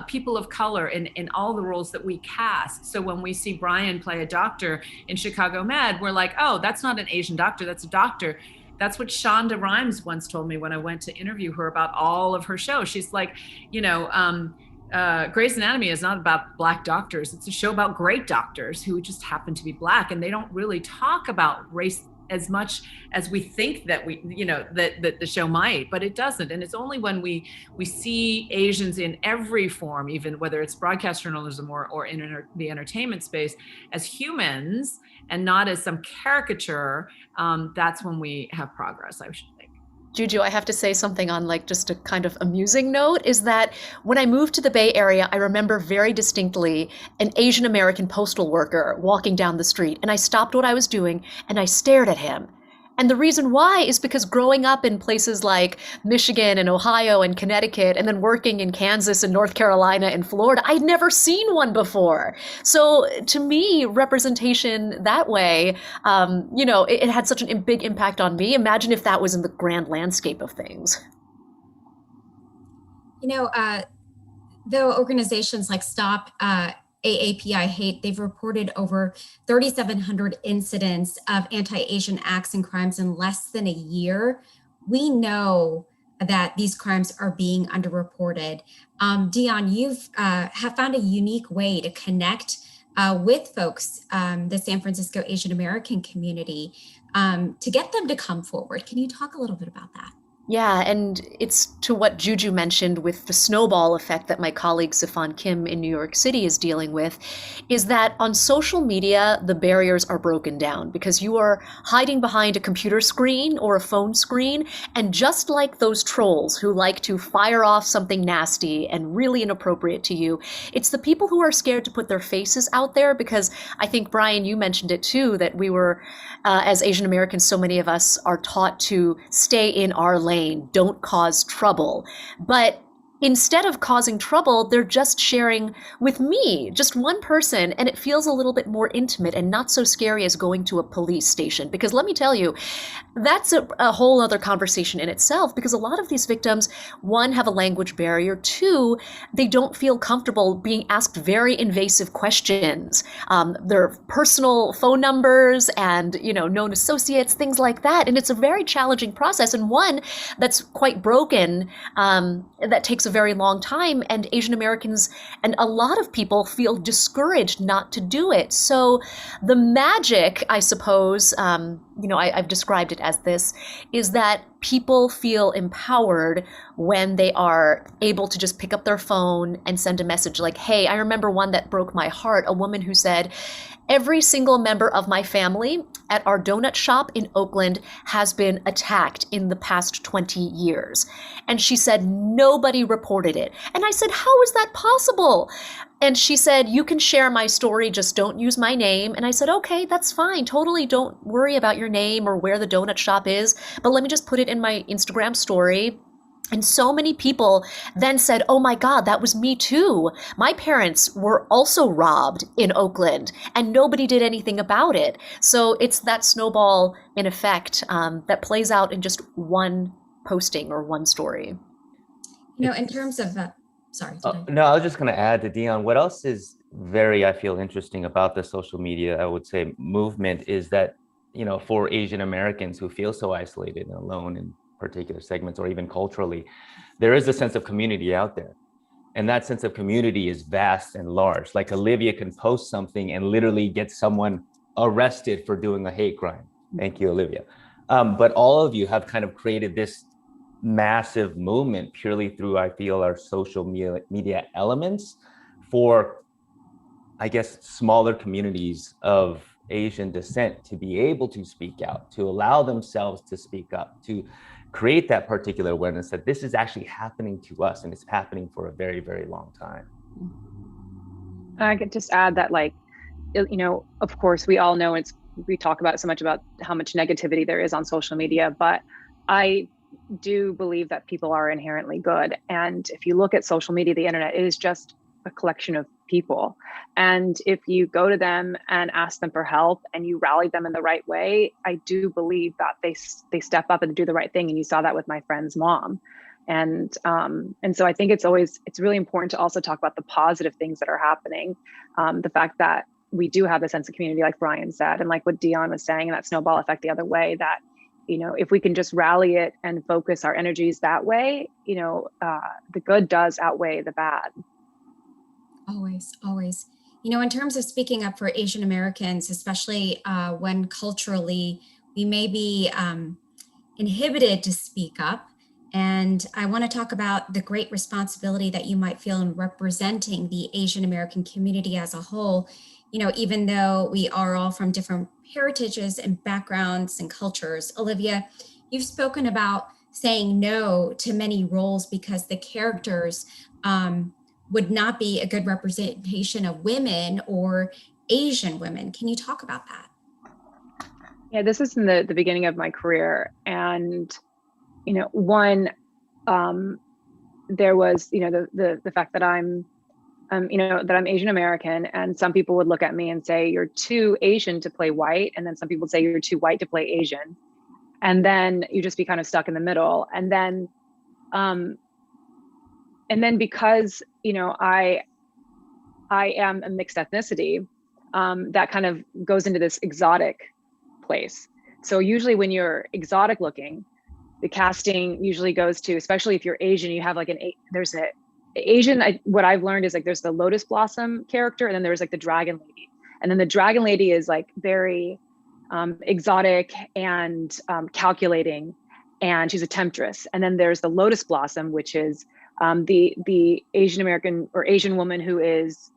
people of color in all the roles that we cast. So when we see Brian play a doctor in Chicago Med, we're like, oh, that's not an Asian doctor, that's a doctor. That's what Shonda Rhimes once told me when I went to interview her about all of her shows. She's like, Grey's Anatomy is not about Black doctors. It's a show about great doctors who just happen to be Black, and they don't really talk about race as much as we think that that the show might, but it doesn't. And it's only when we see Asians in every form, even whether it's broadcast journalism or in the entertainment space, as humans and not as some caricature, that's when we have progress, I should think. Juju, I have to say something on just a kind of amusing note, is that when I moved to the Bay Area, I remember very distinctly an Asian American postal worker walking down the street, and I stopped what I was doing and I stared at him. And the reason why is because growing up in places like Michigan and Ohio and Connecticut, and then working in Kansas and North Carolina and Florida, I'd never seen one before. So to me, representation that way, it had such a big impact on me. Imagine if that was in the grand landscape of things. Though organizations like Stop AAPI Hate, they've reported over 3,700 incidents of anti-Asian acts and crimes in less than a year. We know that these crimes are being underreported. Dion, you've have found a unique way to connect with folks, the San Francisco Asian American community, to get them to come forward. Can you talk a little bit about that? Yeah, and it's to what Juju mentioned with the snowball effect that my colleague Sifan Kim in New York City is dealing with, is that on social media, the barriers are broken down because you are hiding behind a computer screen or a phone screen. And just like those trolls who like to fire off something nasty and really inappropriate to you, it's the people who are scared to put their faces out there because I think, Brian, you mentioned it too, that we were, as Asian Americans, so many of us are taught to stay in our lane. Don't cause trouble. But instead of causing trouble, they're just sharing with me, just one person, and it feels a little bit more intimate and not so scary as going to a police station. Because let me tell you, that's a whole other conversation in itself, because a lot of these victims, one, have a language barrier, two, they don't feel comfortable being asked very invasive questions. Their personal phone numbers and, known associates, things like that. And it's a very challenging process, and one that's quite broken, that takes a very long time, and Asian Americans and a lot of people feel discouraged not to do it. So the magic, I suppose, I've described it as this, is that people feel empowered when they are able to just pick up their phone and send a message like, hey, I remember one that broke my heart, a woman who said, every single member of my family at our donut shop in Oakland has been attacked in the past 20 years. And she said, nobody reported it. And I said, how is that possible? And she said, you can share my story, just don't use my name. And I said, okay, that's fine. Totally don't worry about your name or where the donut shop is. But let me just put it in my Instagram story. And so many people then said, oh my God, that was me too. My parents were also robbed in Oakland and nobody did anything about it. So it's that snowball in effect that plays out in just one posting or one story. In terms of, sorry. No, I was just going to add to Dion, what else is very, I feel, interesting about the social media, I would say, movement is that, for Asian Americans who feel so isolated and alone in particular segments or even culturally, there is a sense of community out there. And that sense of community is vast and large. Like Olivia can post something and literally get someone arrested for doing a hate crime. Thank you, Olivia. But all of you have kind of created this massive movement purely through, I feel, our social media elements for, I guess, smaller communities of Asian descent to be able to speak out, to allow themselves to speak up, to create that particular awareness that this is actually happening to us and it's happening for a very, very long time. I could just add that, of course, we all know we talk about so much about how much negativity there is on social media, but I do believe that people are inherently good. And if you look at social media, the internet, it is just a collection of people. And if you go to them and ask them for help and you rally them in the right way, I do believe that they step up and do the right thing. And you saw that with my friend's mom. And so I think it's really important to also talk about the positive things that are happening. The fact that we do have a sense of community, like Brian said, and like what Dion was saying, and that snowball effect the other way, that if we can just rally it and focus our energies that way, the good does outweigh the bad. Always, always. In terms of speaking up for Asian Americans, especially when culturally we may be inhibited to speak up. And I want to talk about the great responsibility that you might feel in representing the Asian American community as a whole. Even though we are all from different heritages and backgrounds and cultures. Olivia, you've spoken about saying no to many roles because the characters would not be a good representation of women or Asian women. Can you talk about that? Yeah, this is in the beginning of my career. And, there was, the fact that I'm Asian American, and some people would look at me and say, you're too Asian to play white. And then some people would say you're too white to play Asian. And then you just be kind of stuck in the middle. And then because, I am a mixed ethnicity, that kind of goes into this exotic place. So usually when you're exotic looking, the casting usually goes to, especially if you're Asian, you have there's a Asian, what I've learned is there's the lotus blossom character, and then there's the dragon lady. And then the dragon lady is very exotic and calculating. and she's a temptress. And then there's the lotus blossom, which is the Asian American or Asian woman who is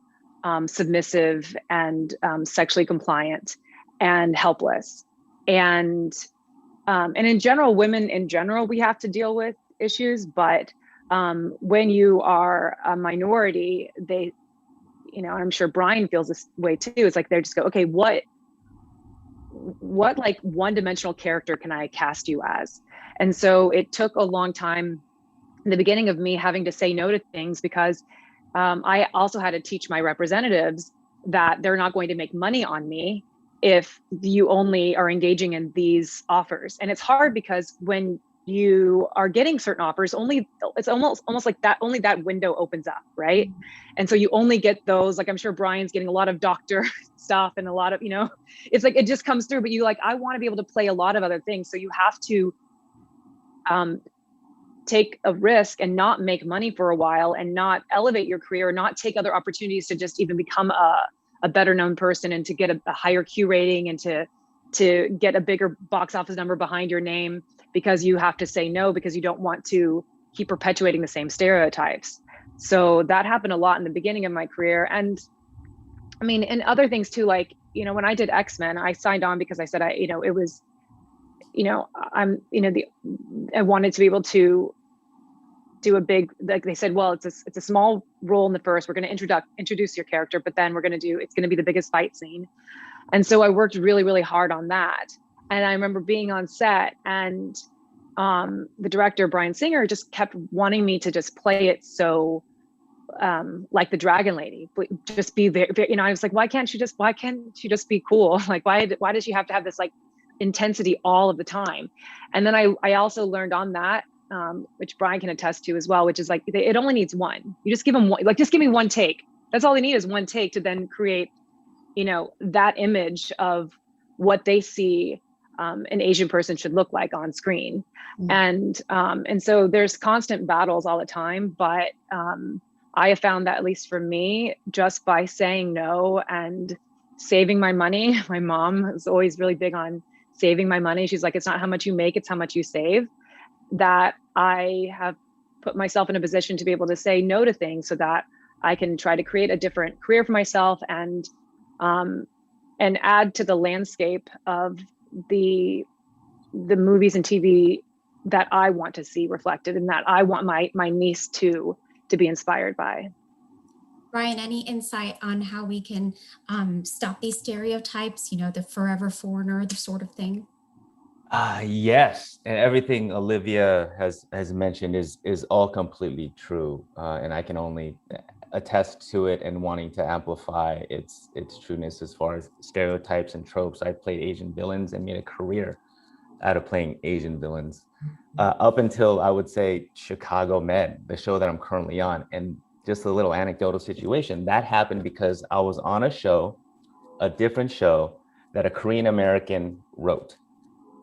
submissive and sexually compliant and helpless. And in general, women in general, we have to deal with issues, but when you are a minority, they, you know, I'm sure Brian feels this way too. It's like, they just go, okay, what like one-dimensional character can I cast you as? And so it took a long time in the beginning of me having to say no to things, because I also had to teach my representatives that they're not going to make money on me if you only are engaging in these offers. And it's hard because when you are getting certain offers, it's almost like that, only that window opens up, right? And so you only get those, like I'm sure Brian's getting a lot of doctor stuff and a lot of, you know, it's like it just comes through, but you like, I want to be able to play a lot of other things. So you have to take a risk and not make money for a while and not elevate your career, not take other opportunities to just even become a better known person and to get a higher Q rating and to get a bigger box office number behind your name, because you have to say no because you don't want to keep perpetuating the same stereotypes. So that happened a lot in the beginning of my career. And I mean, and other things too, like, you know, when I did X-Men, I signed on because I said, it was, you know, I wanted to be able to do a big, like they said, well, it's a small role in the first, we're going to introduce your character, but then it's going to be the biggest fight scene. And so I worked really, really hard on that. And I remember being on set and the director, Brian Singer, just kept wanting me to just play it so like the Dragon Lady, just be there. You know, I was like, why can't she just be cool? Like, why does she have to have this like intensity all of the time? And then I also learned on that, which Brian can attest to as well, which is like, it only needs one. You just give them one, like, just give me one take. That's all they need is one take to then create, you know, that image of what they see an Asian person should look like on screen. And so there's constant battles all the time, but I have found that, at least for me, just by saying no and saving my money, my mom is always really big on saving my money. She's like, it's not how much you make, it's how much you save. That I have put myself in a position to be able to say no to things so that I can try to create a different career for myself and add to the landscape of the movies and TV that I want to see reflected and that I want my niece to be inspired by. Brian, any insight on how we can stop these stereotypes, you know, the forever foreigner, the sort of thing? Yes, and everything Olivia has mentioned is all completely true, and I can only attest to it and wanting to amplify its trueness as far as stereotypes and tropes. I played Asian villains and made a career out of playing Asian villains up until, I would say, Chicago Med, the show that I'm currently on. And just a little anecdotal situation, that happened because I was on a different show that a Korean American wrote,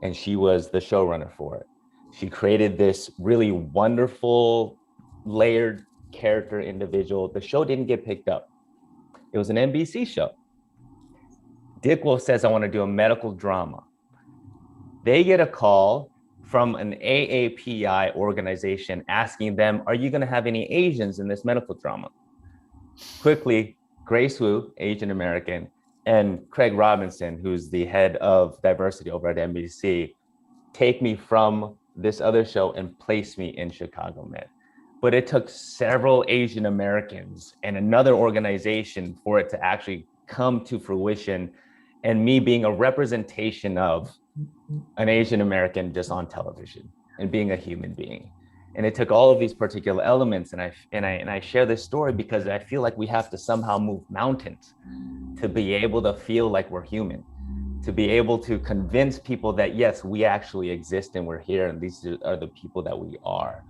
and she was the showrunner for it. She created this really wonderful, layered character individual. The show didn't get picked up. It was an NBC show. Dick Wolf says, I want to do a medical drama. They get a call from an AAPI organization asking them, are you going to have any Asians in this medical drama? Quickly, Grace Wu, Asian American, and Craig Robinson, who's the head of diversity over at NBC, take me from this other show and place me in Chicago Med. But it took several Asian Americans and another organization for it to actually come to fruition, and me being a representation of an Asian American just on television and being a human being. And it took all of these particular elements, and I share this story because I feel like we have to somehow move mountains to be able to feel like we're human, to be able to convince people that yes, we actually exist and we're here, and these are the people that we are.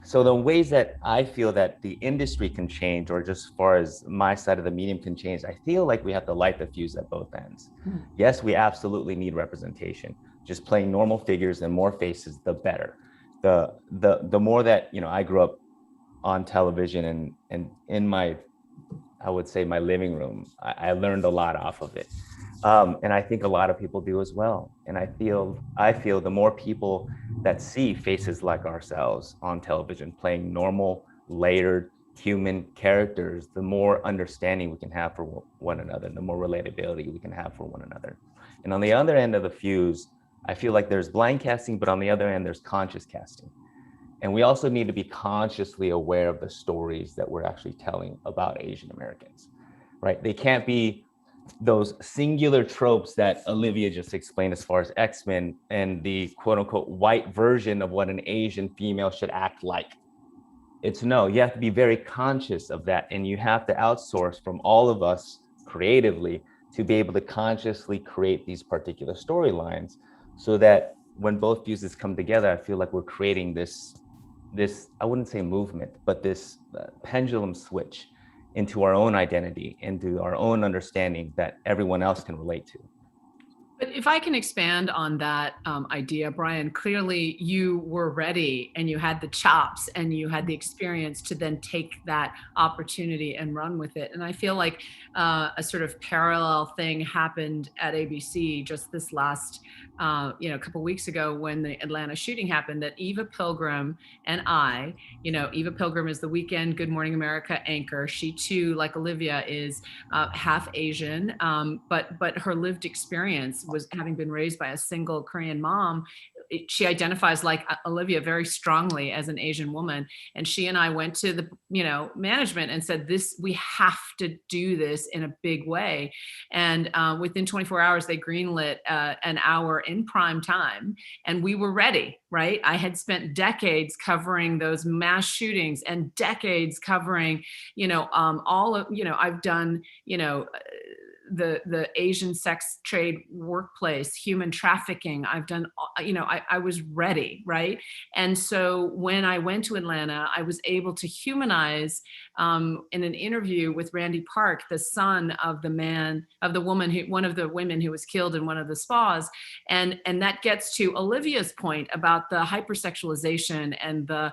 So the ways that I feel that the industry can change, or just as far as my side of the medium can change, I feel like we have to light the fuse at both ends. Yes, we absolutely need representation. Just playing normal figures and more faces, the better. The more that, you know, I grew up on television and in my, I would say my living room, I learned a lot off of it. And I think a lot of people do as well. And I feel the more people that see faces like ourselves on television playing normal, layered human characters, the more understanding we can have for one another, the more relatability we can have for one another. And on the other end of the fuse, I feel like there's blind casting, but on the other end, there's conscious casting. And we also need to be consciously aware of the stories that we're actually telling about Asian Americans, right? They can't be those singular tropes that Olivia just explained as far as X-Men and the quote unquote white version of what an Asian female should act like. It's no, you have to be very conscious of that. And you have to outsource from all of us creatively to be able to consciously create these particular storylines so that when both fuses come together, I feel like we're creating this, I wouldn't say movement, but this pendulum switch into our own identity, into our own understanding that everyone else can relate to. But if I can expand on that idea, Brian, clearly you were ready and you had the chops and you had the experience to then take that opportunity and run with it. And I feel like a sort of parallel thing happened at ABC just this last couple weeks ago when the Atlanta shooting happened, that Eva Pilgrim and I, Eva Pilgrim is the weekend Good Morning America anchor. She too, like Olivia, is half Asian, but her lived experience was having been raised by a single Korean mom. She identifies like Olivia very strongly as an Asian woman. And she and I went to the, management and said, we have to do this in a big way. And within 24 hours, they greenlit an hour in prime time and we were ready, right? I had spent decades covering those mass shootings and decades covering, I've done, the Asian sex trade workplace, human trafficking. I've done, I was ready, right? And so when I went to Atlanta, I was able to humanize in an interview with Randy Park, the son of one of the women who was killed in one of the spas. And that gets to Olivia's point about the hypersexualization and the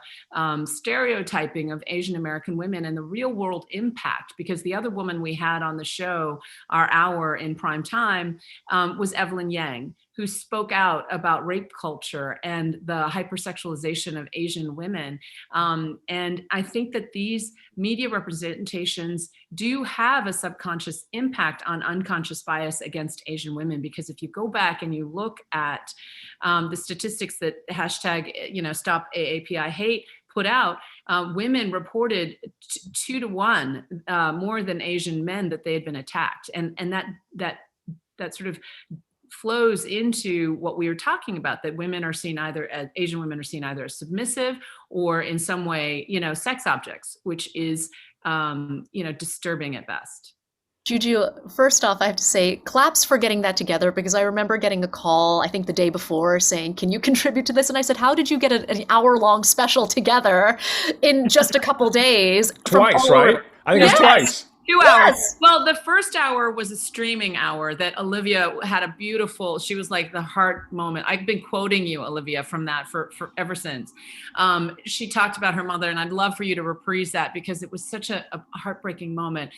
stereotyping of Asian American women and the real world impact, because the other woman we had on the show, our hour in prime time, was Evelyn Yang, who spoke out about rape culture and the hypersexualization of Asian women. And I think that these media representations do have a subconscious impact on unconscious bias against Asian women, because if you go back and you look at the statistics that hashtag, Stop AAPI Hate put out, women reported 2 to 1 more than Asian men that they had been attacked. And that sort of flows into what we were talking about, that women are seen Asian women are seen either as submissive or in some way, sex objects, which is, disturbing at best. Juju, first off, I have to say claps for getting that together, because I remember getting a call, I think the day before, saying, can you contribute to this? And I said, how did you get an hour-long special together in just a couple days? Twice, right? I think it's twice. 2 hours. Well, the first hour was a streaming hour that Olivia had a beautiful, she was like the heart moment. I've been quoting you, Olivia, from that for ever since. She talked about her mother, and I'd love for you to reprise that because it was such a heartbreaking moment.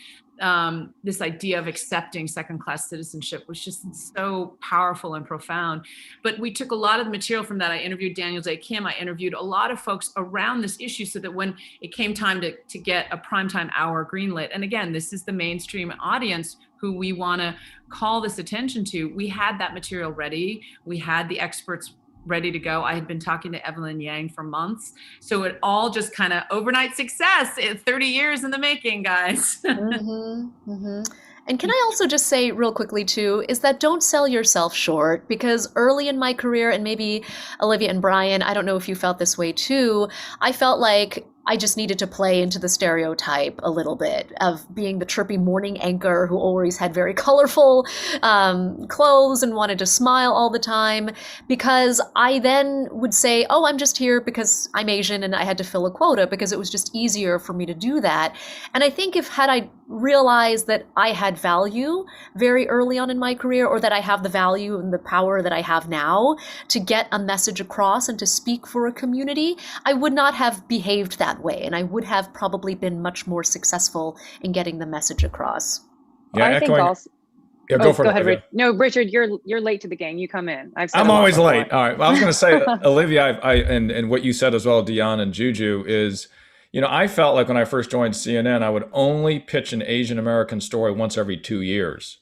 This idea of accepting second-class citizenship was just so powerful and profound. But we took a lot of the material from that. I interviewed Daniel Day Kim. I interviewed a lot of folks around this issue so that when it came time to get a primetime hour greenlit, and again, this is the mainstream audience who we want to call this attention to, we had that material ready. We had the experts ready to go. I had been talking to Evelyn Yang for months. So it all just kind of overnight success. 30 years in the making, guys. And can I also just say real quickly too, is that don't sell yourself short, because early in my career, and maybe Olivia and Brian, I don't know if you felt this way too, I felt like I just needed to play into the stereotype a little bit of being the chirpy morning anchor who always had very colorful clothes and wanted to smile all the time, because I then would say, oh, I'm just here because I'm Asian and I had to fill a quota, because it was just easier for me to do that. And I think had I realized that I had value very early on in my career, or that I have the value and the power that I have now to get a message across and to speak for a community, I would not have behaved that way, and I would have probably been much more successful in getting the message across. Yeah, I think also, Yeah, go Oh, for go it, ahead, Olivia. No, Richard, you're late to the game. You come in. I've said I'm a lot always before. late. All right. Well, I was going to say, Olivia, and what you said as well, Dion and Juju, is, I felt like when I first joined CNN, I would only pitch an Asian American story once every 2 years.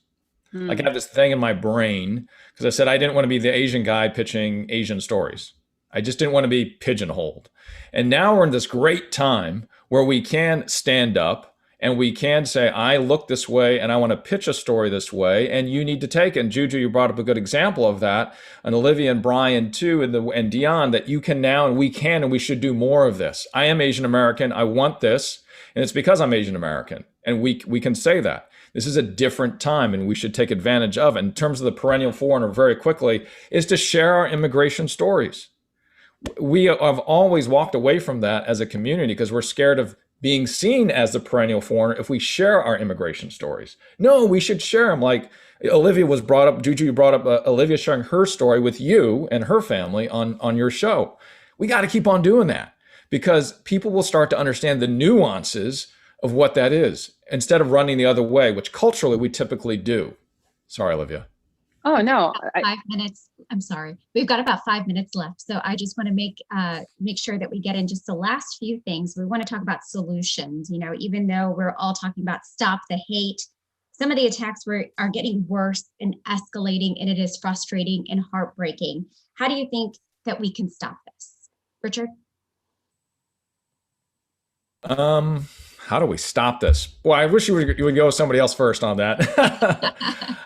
Like I had this thing in my brain because I said I didn't want to be the Asian guy pitching Asian stories. I just didn't want to be pigeonholed. And now we're in this great time where we can stand up and we can say, I look this way and I want to pitch a story this way, and you need to take it. And Juju, you brought up a good example of that. And Olivia and Brian too, and Dion, that you can now, and we can, and we should do more of this. I am Asian American. I want this. And it's because I'm Asian American. And we can say that. This is a different time and we should take advantage of it. In terms of the perennial foreigner, very quickly, is to share our immigration stories. We have always walked away from that as a community because we're scared of being seen as the perennial foreigner if we share our immigration stories. No, we should share them. Like Olivia was brought up, Juju, you brought up Olivia sharing her story with you and her family on your show. We got to keep on doing that because people will start to understand the nuances of what that is instead of running the other way, which culturally we typically do. Sorry, Olivia. Oh, no. 5 minutes. I'm sorry. We've got about 5 minutes left. So I just want to make sure that we get in just the last few things. We want to talk about solutions. Even though we're all talking about stop the hate, some of the attacks are getting worse and escalating, and it is frustrating and heartbreaking. How do you think that we can stop this? Richard? How do we stop this? Well, I wish you would go with somebody else first on that.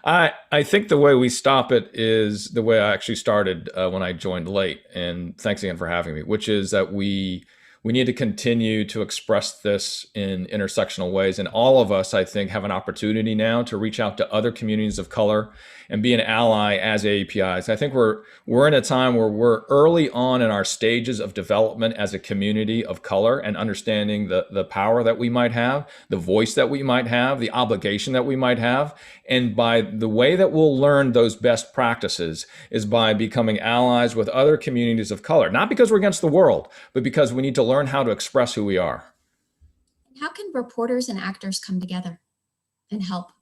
I think the way we stop it is the way I actually started when I joined late. And thanks again for having me, which is that we need to continue to express this in intersectional ways. And all of us, I think, have an opportunity now to reach out to other communities of color and be an ally as AAPIs. I think we're in a time where we're early on in our stages of development as a community of color and understanding the power that we might have, the voice that we might have, the obligation that we might have. And by the way that we'll learn those best practices is by becoming allies with other communities of color, not because we're against the world, but because we need to learn how to express who we are. How can reporters and actors come together and help?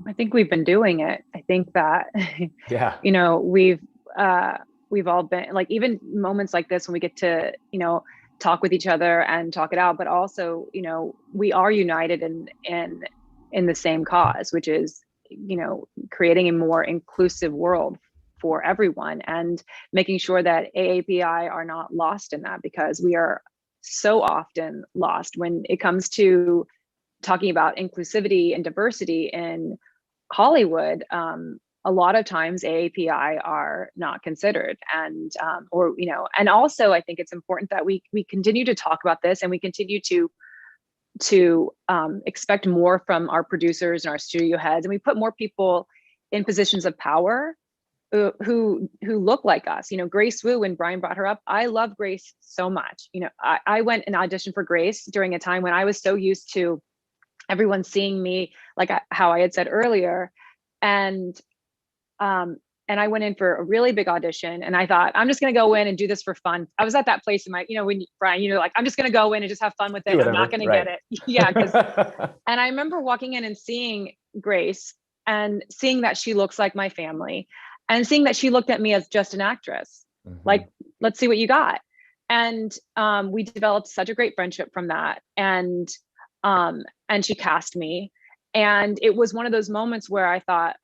I think we've been doing it. I think that, Yeah. We've all been like, even moments like this when we get to, talk with each other and talk it out, but also, we are united in the same cause, which is, creating a more inclusive world for everyone and making sure that AAPI are not lost in that, because we are so often lost when it comes to talking about inclusivity and diversity in Hollywood. A lot of times AAPI are not considered, and also I think it's important that we continue to talk about this and we continue to expect more from our producers and our studio heads, and we put more people in positions of power who look like us. Grace Wu, when Brian brought her up, I love Grace so much. I went and auditioned for Grace during a time when I was so used to everyone seeing me like how I had said earlier, and I went in for a really big audition, and I thought, I'm just going to go in and do this for fun. I was at that place in my, when Brian, like, I'm just going to go in and just have fun with it. I'm not going to get it. Yeah. And I remember walking in and seeing Grace and seeing that she looks like my family, and seeing that she looked at me as just an actress. Mm-hmm. Like, let's see what you got. And we developed such a great friendship from that. And she cast me. And it was one of those moments where I thought,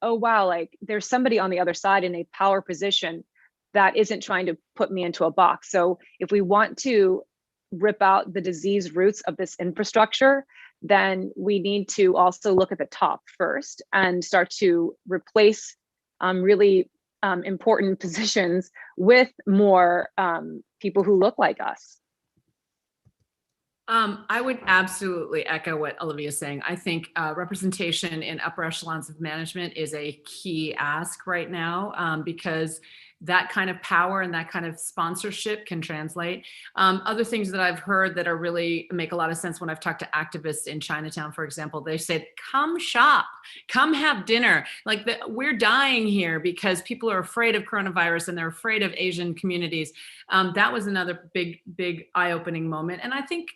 oh, wow, like there's somebody on the other side in a power position that isn't trying to put me into a box. So if we want to rip out the disease roots of this infrastructure, then we need to also look at the top first and start to replace really important positions with more people who look like us. I would absolutely echo what Olivia is saying. I think representation in upper echelons of management is a key ask right now, because that kind of power and that kind of sponsorship can translate. Other things that I've heard that are really make a lot of sense when I've talked to activists in Chinatown, for example, they said, come shop, come have dinner. Like we're dying here because people are afraid of coronavirus and they're afraid of Asian communities. That was another big eye-opening moment. And I think,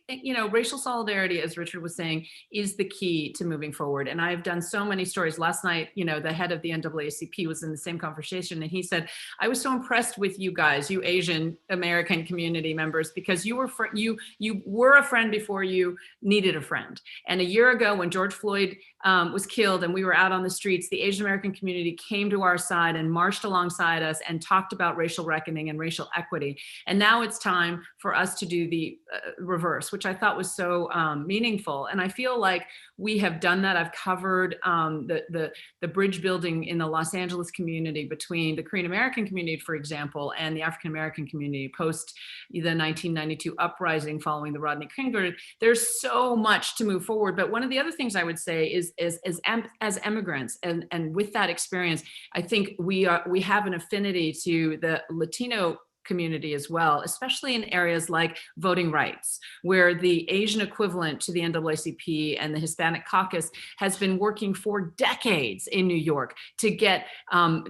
racial solidarity, as Richard was saying, is the key to moving forward. And I've done so many stories. Last night, the head of the NAACP was in the same conversation, and he said, I was so impressed with you guys, you Asian American community members, because you were a friend before you needed a friend. And a year ago, when George Floyd was killed and we were out on the streets, the Asian American community came to our side and marched alongside us and talked about racial reckoning and racial equity. And now it's time for us to do the reverse, which I thought was so meaningful. And I feel like we have done that. I've covered the bridge building in the Los Angeles community between the Korean American community, for example, and the African American community post the 1992 uprising following the Rodney King verdict. There's so much to move forward. But one of the other things I would say is as immigrants and with that experience, I think we have an affinity to the Latino community as well, especially in areas like voting rights, where the Asian equivalent to the NAACP and the Hispanic Caucus has been working for decades in New York to get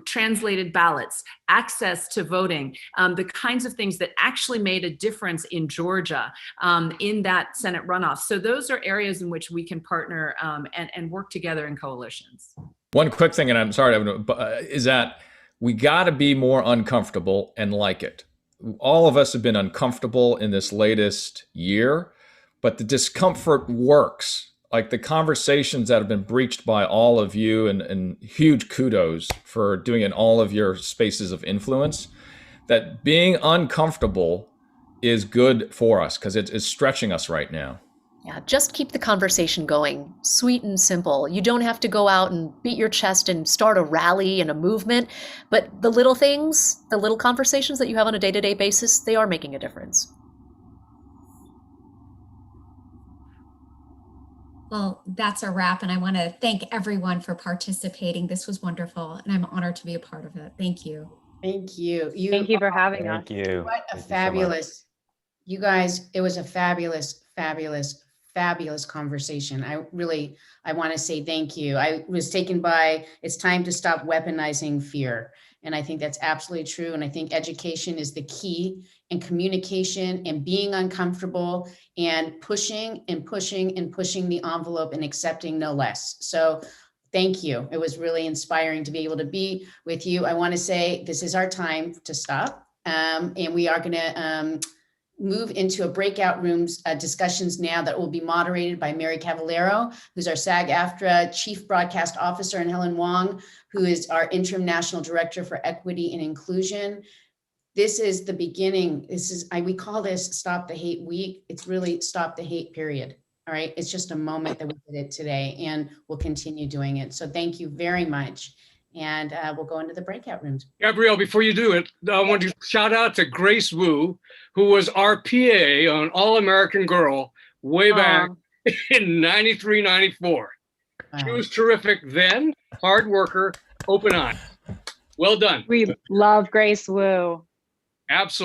translated ballots, access to voting, the kinds of things that actually made a difference in Georgia in that Senate runoff. So those are areas in which we can partner and work together in coalitions. One quick thing, and I'm sorry, is that we got to be more uncomfortable and like it. All of us have been uncomfortable in this latest year, but the discomfort works. Like the conversations that have been breached by all of you, and huge kudos for doing it in all of your spaces of influence, that being uncomfortable is good for us because it's stretching us right now. Yeah, just keep the conversation going, sweet and simple. You don't have to go out and beat your chest and start a rally and a movement, but the little things, the little conversations that you have on a day-to-day basis, they are making a difference. Well, that's a wrap, and I want to thank everyone for participating. This was wonderful, and I'm honored to be a part of it. Thank you. Thank you. Thank you for having us. Thank you. What a Thank fabulous, you guys, it was a fabulous conversation. I want to say thank you. I was taken by, it's time to stop weaponizing fear. And I think that's absolutely true. And I think education is the key, and communication and being uncomfortable and pushing the envelope and accepting no less. So thank you. It was really inspiring to be able to be with you. I want to say this is our time to stop. And we are going to move into a breakout rooms discussions now that will be moderated by Mary Cavallero, who's our SAG-AFTRA Chief Broadcast Officer, and Helen Wong, who is our Interim National Director for Equity and Inclusion. This is the beginning. We call this Stop the Hate Week. It's really Stop the Hate period. All right. It's just a moment that we did it today, and we'll continue doing it. So thank you very much. And we'll go into the breakout rooms. Gabrielle, before you do it, I want to shout out to Grace Wu, who was our PA on All American Girl way back in 93, 94. Wow. She was terrific then, hard worker, open eye. Well done. We love Grace Wu. Absolutely.